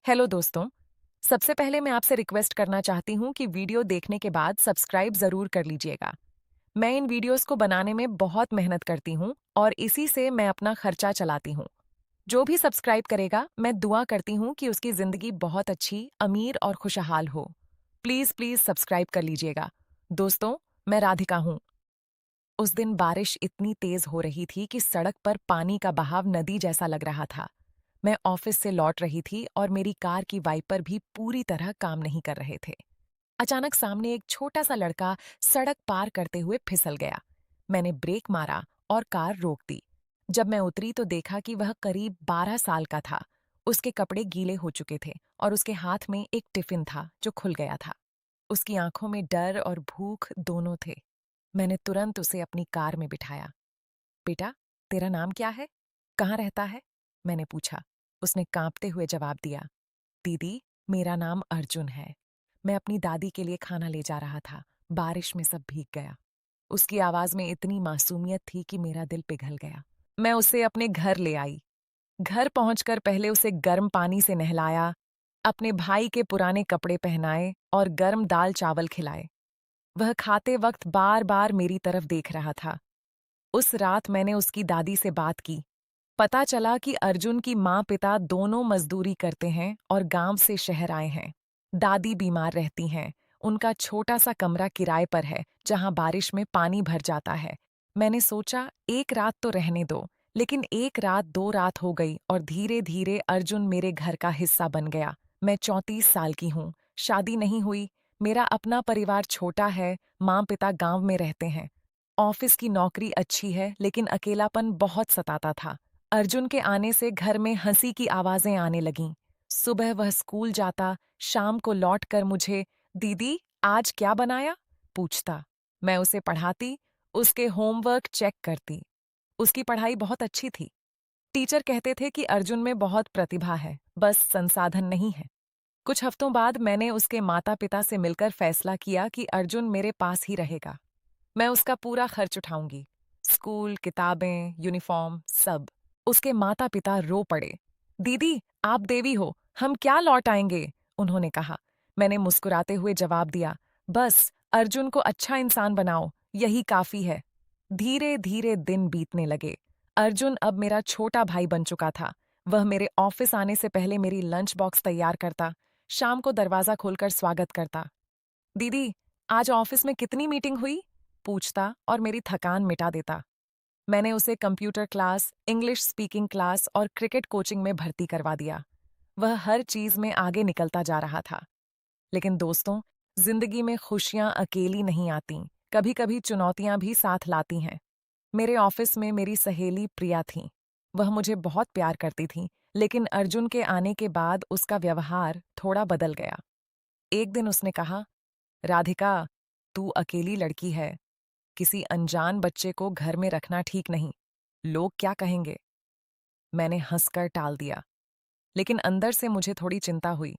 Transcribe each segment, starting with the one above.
Hello दोस्तों। सबसे पहले मैं आपसे रिक्वेस्ट करना चाहती हूँ कि वीडियो देखने के बाद सब्सक्राइब ज़रूर कर लीजिएगा। मैं इन वीडियोस को बनाने में बहुत मेहनत करती हूँ और इसी से मैं अपना खर्चा चलाती हूँ। जो भी सब्सक्राइब करेगा, मैं दुआ करती हूँ कि उसकी ज़िंदगी बहुत अच्छी, अमीर और खुशहाल हो। प्लीज़ प्लीज़ सब्सक्राइब कर लीजिएगा। दोस्तों, मैं राधिका हूँ। उस दिन बारिश इतनी तेज़ हो रही थी कि सड़क पर पानी का बहाव नदी जैसा लग रहा था। मैं ऑफिस से लौट रही थी और मेरी कार की वाइपर भी पूरी तरह काम नहीं कर रहे थे। अचानक सामने एक छोटा सा लड़का सड़क पार करते हुए फिसल गया। मैंने ब्रेक मारा और कार रोक दी। जब मैं उतरी तो देखा कि वह करीब 12 साल का था। उसके कपड़े गीले हो चुके थे और उसके हाथ में एक टिफिन था जो खुल गया था। उसकी आंखों में डर और भूख दोनों थे। मैंने तुरंत उसे अपनी कार में बिठाया। बेटा, तेरा नाम क्या है? कहाँ रहता है? मैंने पूछा। उसने कांपते हुए जवाब दिया, दीदी, मेरा नाम अर्जुन है। मैं अपनी दादी के लिए खाना ले जा रहा था। बारिश में सब भीग गया। उसकी आवाज में इतनी मासूमियत थी कि मेरा दिल पिघल गया। मैं उसे अपने घर ले आई। घर पहुंचकर पहले उसे गर्म पानी से नहलाया, अपने भाई के पुराने कपड़े पहनाए और गर्म दाल चावल खिलाए। वह खाते वक्त बार बार मेरी तरफ देख रहा था। उस रात मैंने उसकी दादी से बात की। पता चला कि अर्जुन की माँ पिता दोनों मजदूरी करते हैं और गांव से शहर आए हैं। दादी बीमार रहती हैं। उनका छोटा सा कमरा किराए पर है जहां बारिश में पानी भर जाता है। मैंने सोचा एक रात तो रहने दो, लेकिन एक रात 2 रात हो गई और धीरे धीरे अर्जुन मेरे घर का हिस्सा बन गया। मैं 34 साल की हूँ, शादी नहीं हुई, मेरा अपना परिवार छोटा है, माँ पिता गांव में रहते हैं। ऑफिस की नौकरी अच्छी है लेकिन अकेलापन बहुत सताता था। अर्जुन के आने से घर में हंसी की आवाजें आने लगीं। सुबह वह स्कूल जाता, शाम को लौटकर मुझे, दीदी, आज क्या बनाया? पूछता। मैं उसे पढ़ाती, उसके होमवर्क चेक करती। उसकी पढ़ाई बहुत अच्छी थी। टीचर कहते थे कि अर्जुन में बहुत प्रतिभा है, बस संसाधन नहीं है। कुछ हफ्तों बाद मैंने उसके माता पिता से मिलकर फैसला किया कि अर्जुन मेरे पास ही रहेगा। मैं उसका पूरा खर्च उठाऊंगी। स्कूल, किताबें, यूनिफॉर्म, सब। उसके माता पिता रो पड़े। दीदी, आप देवी हो, हम क्या लौट आएंगे? उन्होंने कहा। मैंने मुस्कुराते हुए जवाब दिया, बस अर्जुन को अच्छा इंसान बनाओ, यही काफी है। धीरे धीरे दिन बीतने लगे। अर्जुन अब मेरा छोटा भाई बन चुका था। वह मेरे ऑफिस आने से पहले मेरी लंच बॉक्स तैयार करता, शाम को दरवाजा खोलकर स्वागत करता। दीदी, आज ऑफिस में कितनी मीटिंग हुई? पूछता और मेरी थकान मिटा देता। मैंने उसे computer class, English speaking class और क्रिकेट कोचिंग में भर्ती करवा दिया। वह हर चीज में आगे निकलता जा रहा था। लेकिन दोस्तों, जिंदगी में खुशियां अकेली नहीं आतीं, कभी कभी चुनौतियां भी साथ लाती हैं। मेरे ऑफिस में मेरी सहेली प्रिया थी। वह मुझे बहुत प्यार करती थी, लेकिन अर्जुन के आने के बाद उसका व्यवहार थोड़ा बदल गया। एक दिन उसने कहा, राधिका, तू अकेली लड़की है, किसी अनजान बच्चे को घर में रखना ठीक नहीं। लोग क्या कहेंगे? मैंने हंसकर टाल दिया, लेकिन अंदर से मुझे थोड़ी चिंता हुई।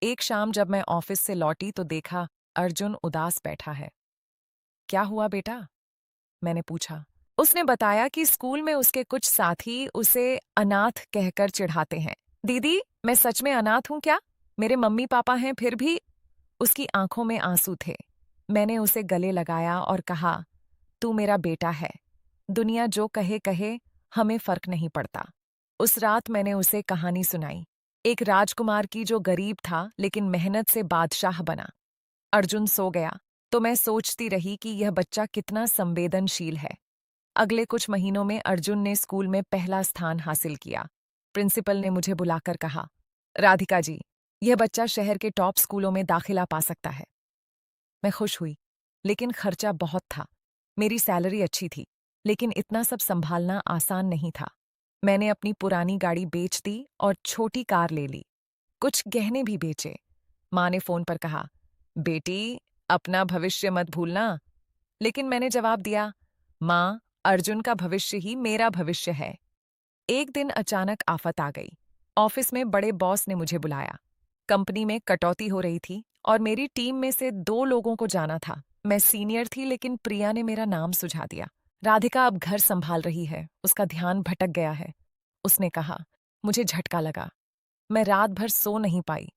एक शाम जब मैं ऑफिस से लौटी तो देखा अर्जुन उदास बैठा है। क्या हुआ बेटा? मैंने पूछा। उसने बताया कि स्कूल में उसके कुछ साथी उसे अनाथ कहकर चिढ़ाते हैं। दीदी, मैं सच में अनाथ हूं क्या? मेरे मम्मी पापा हैं फिर भी। उसकी आंखों में आंसू थे। मैंने उसे गले लगाया और कहा, तू मेरा बेटा है। दुनिया जो कहे कहे, हमें फर्क नहीं पड़ता। उस रात मैंने उसे कहानी सुनाई, एक राजकुमार की जो गरीब था लेकिन मेहनत से बादशाह बना। अर्जुन सो गया तो मैं सोचती रही कि यह बच्चा कितना संवेदनशील है। अगले कुछ महीनों में अर्जुन ने स्कूल में पहला स्थान हासिल किया। प्रिंसिपल ने मुझे बुलाकर कहा, राधिका जी, यह बच्चा शहर के टॉप स्कूलों में दाखिला पा सकता है। मैं खुश हुई, लेकिन खर्चा बहुत था। मेरी सैलरी अच्छी थी, लेकिन इतना सब संभालना आसान नहीं था। मैंने अपनी पुरानी गाड़ी बेच दी और छोटी कार ले ली। कुछ गहने भी बेचे। माँ ने फोन पर कहा, बेटी, अपना भविष्य मत भूलना। लेकिन मैंने जवाब दिया, माँ, अर्जुन का भविष्य ही मेरा भविष्य है। एक दिन अचानक आफत आ गई। ऑफिस में बड़े बॉस ने मुझे बुलाया। कंपनी में कटौती हो रही थी और मेरी टीम में से 2 लोगों को जाना था। मैं सीनियर थी लेकिन प्रिया ने मेरा नाम सुझा दिया। राधिका अब घर संभाल रही है, उसका ध्यान भटक गया है। उसने कहा। मुझे झटका लगा। मैं रात भर सो नहीं पाई।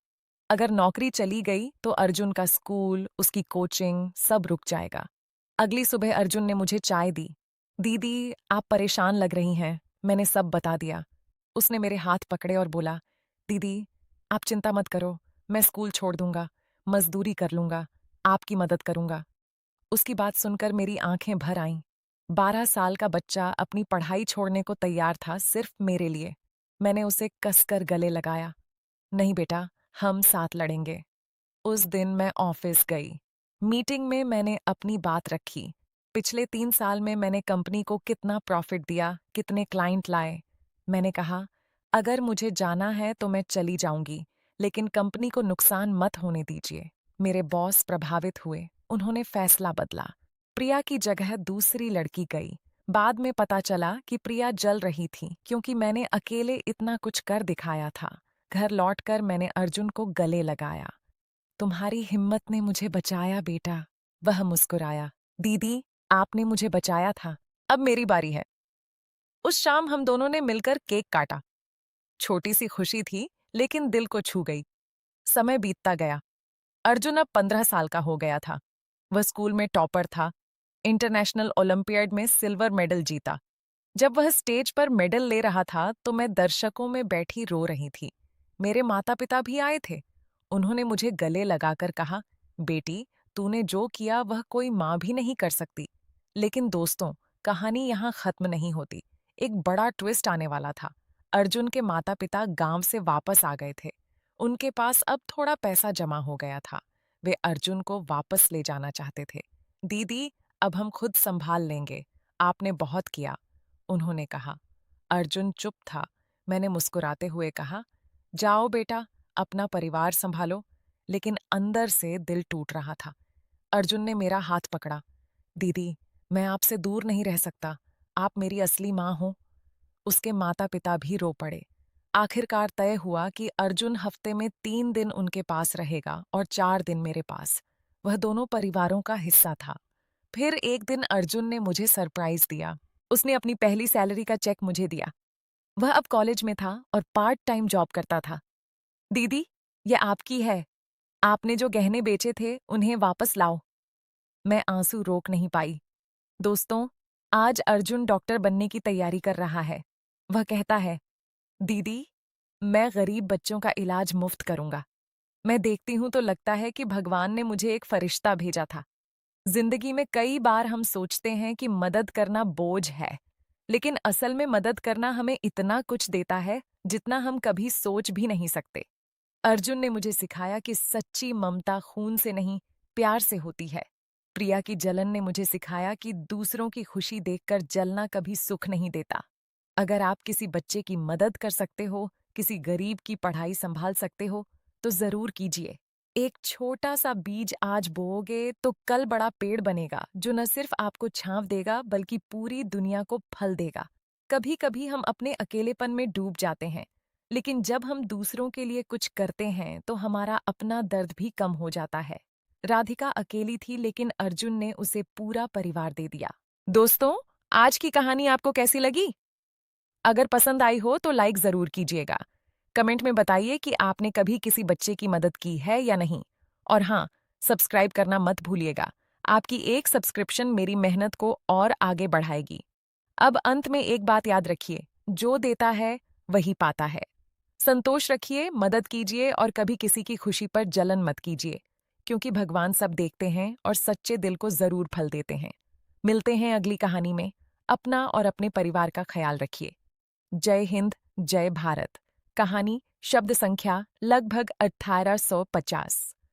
अगर नौकरी चली गई तो अर्जुन का स्कूल, उसकी कोचिंग सब रुक जाएगा। अगली सुबह अर्जुन ने मुझे चाय दी। दीदी, आप परेशान लग रही हैं। मैंने सब बता दिया। उसने मेरे हाथ पकड़े और बोला, दीदी, आप चिंता मत करो। मैं स्कूल छोड़ दूंगा, मजदूरी कर लूंगा, आपकी मदद करूंगा। उसकी बात सुनकर मेरी आंखें भर आईं। 12 साल का बच्चा अपनी पढ़ाई छोड़ने को तैयार था सिर्फ मेरे लिए। मैंने उसे कसकर गले लगाया। नहीं बेटा, हम साथ लड़ेंगे। उस दिन मैं ऑफिस गई। मीटिंग में मैंने अपनी बात रखी। पिछले 3 साल में मैंने कंपनी को कितना प्रॉफिट दिया, कितने क्लाइंट लाए। मैंने कहा, अगर मुझे जाना है तो मैं चली जाऊंगी, लेकिन कंपनी को नुकसान मत होने दीजिए। मेरे बॉस प्रभावित हुए। उन्होंने फैसला बदला। प्रिया की जगह दूसरी लड़की गई। बाद में पता चला कि प्रिया जल रही थी क्योंकि मैंने अकेले इतना कुछ कर दिखाया था। घर लौटकर मैंने अर्जुन को गले लगाया। तुम्हारी हिम्मत ने मुझे बचाया बेटा। वह मुस्कुराया। दीदी, आपने मुझे बचाया था, अब मेरी बारी है। उस शाम हम दोनों ने मिलकर केक काटा। छोटी सी खुशी थी, लेकिन दिल को छू गई। समय बीतता गया। अर्जुन अब 15 साल का हो गया था। वह स्कूल में टॉपर था। इंटरनेशनल ओलंपियाड में सिल्वर मेडल जीता। जब वह स्टेज पर मेडल ले रहा था तो मैं दर्शकों में बैठी रो रही थी। मेरे माता पिता भी आए थे। उन्होंने मुझे गले लगाकर कहा, बेटी, तूने जो किया वह कोई माँ भी नहीं कर सकती। लेकिन दोस्तों, कहानी यहाँ खत्म नहीं होती। एक बड़ा ट्विस्ट आने वाला था। अर्जुन के माता पिता गांव से वापस आ गए थे। उनके पास अब थोड़ा पैसा जमा हो गया था। वे अर्जुन को वापस ले जाना चाहते थे। दीदी, अब हम खुद संभाल लेंगे। आपने बहुत किया, उन्होंने कहा। अर्जुन चुप था। मैंने मुस्कुराते हुए कहा, जाओ बेटा, अपना परिवार संभालो। लेकिन अंदर से दिल टूट रहा था। अर्जुन ने मेरा हाथ पकड़ा। दीदी, मैं आपसे दूर नहीं रह सकता। आप मेरी असली माँ हो। उसके माता पिता भी रो पड़े। आखिरकार तय हुआ कि अर्जुन हफ्ते में 3 दिन उनके पास रहेगा और 4 दिन मेरे पास। वह दोनों परिवारों का हिस्सा था। फिर एक दिन अर्जुन ने मुझे सरप्राइज दिया। उसने अपनी पहली सैलरी का चेक मुझे दिया। वह अब कॉलेज में था और पार्ट टाइम जॉब करता था। दीदी, ये आपकी है। आपने जो गहने बेचे थे उन्हें वापस लाओ। मैं आंसू रोक नहीं पाई। दोस्तों, आज अर्जुन डॉक्टर बनने की तैयारी कर रहा है। वह कहता है, दीदी, मैं गरीब बच्चों का इलाज मुफ्त करूंगा। मैं देखती हूं तो लगता है कि भगवान ने मुझे एक फरिश्ता भेजा था। जिंदगी में कई बार हम सोचते हैं कि मदद करना बोझ है, लेकिन असल में मदद करना हमें इतना कुछ देता है जितना हम कभी सोच भी नहीं सकते। अर्जुन ने मुझे सिखाया कि सच्ची ममता खून से नहीं, प्यार से होती है। प्रिया की जलन ने मुझे सिखाया कि दूसरों की खुशी देखकर जलना कभी सुख नहीं देता। अगर आप किसी बच्चे की मदद कर सकते हो, किसी गरीब की पढ़ाई संभाल सकते हो, तो जरूर कीजिए। एक छोटा सा बीज आज बोओगे तो कल बड़ा पेड़ बनेगा, जो न सिर्फ आपको छांव देगा बल्कि पूरी दुनिया को फल देगा। कभी कभी हम अपने अकेलेपन में डूब जाते हैं, लेकिन जब हम दूसरों के लिए कुछ करते हैं तो हमारा अपना दर्द भी कम हो जाता है। राधिका अकेली थी, लेकिन अर्जुन ने उसे पूरा परिवार दे दिया। दोस्तों, आज की कहानी आपको कैसी लगी? अगर पसंद आई हो तो लाइक जरूर कीजिएगा। कमेंट में बताइए कि आपने कभी किसी बच्चे की मदद की है या नहीं। और हाँ, सब्सक्राइब करना मत भूलिएगा। आपकी एक सब्सक्रिप्शन मेरी मेहनत को और आगे बढ़ाएगी। अब अंत में एक बात याद रखिए, जो देता है वही पाता है। संतोष रखिए, मदद कीजिए और कभी किसी की खुशी पर जलन मत कीजिए, क्योंकि भगवान सब देखते हैं और सच्चे दिल को जरूर फल देते हैं। मिलते हैं अगली कहानी में। अपना और अपने परिवार का ख्याल रखिए। जय हिंद, जय भारत। कहानी शब्द संख्या लगभग 1850।